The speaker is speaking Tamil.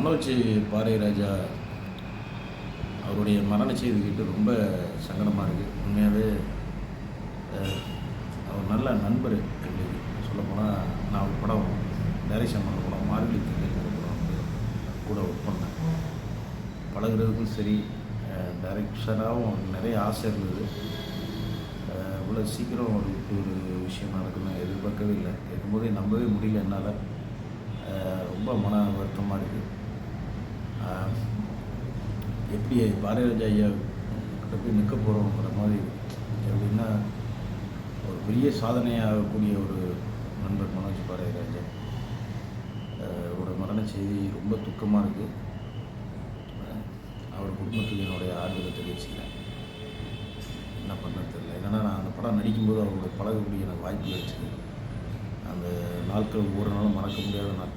மனோஜ் பாரதிராஜா அவருடைய மரண செய்தி கேட்டு ரொம்ப சங்கடமாக இருக்குது. உண்மையாகவே அவர் நல்ல நண்பர் எங்களுக்கு. சொல்லப்போனால் நான் ஒரு படம் டைரக்ஷன் பண்ண படம் மார்கழி திங்கள்ங்கிற படம் வந்து கூட ஒர்க் பண்ணேன். பழகுறதுக்கும் சரி, டைரக்ஷராகவும் நிறைய ஆசை இருந்தது. இவ்வளோ சீக்கிரம் ஒரு விஷயம் நடக்கணும் எதிர்பார்க்கவே இல்லை. இருக்கும்போதே நம்பவே முடியல என்னால். ரொம்ப மன வருத்தமாக இருக்குது. எப்படி பாரதிராஜா ஐயா கிட்ட போய் நிற்க போகிறோங்கிற மாதிரி. எப்படின்னா, ஒரு பெரிய சாதனையாகக்கூடிய ஒரு நண்பர் மனோஜ் பாரதிராஜா அவரோட மரண செய்தி ரொம்ப துக்கமாக இருக்குது. அவர் குடும்பத்துக்கு என்னுடைய ஆறுதலை தெரிவிச்சுக்கிறேன். என்ன பண்ணுறது தெரியல. என்னென்னா, நான் அந்த படம் நடிக்கும்போது அவரோட பழகக்கூடிய எனக்கு வாய்ப்பு கிடைச்சிது. அந்த நாட்கள் ஒவ்வொரு நாளும் மறக்க முடியாத நாட்கள்.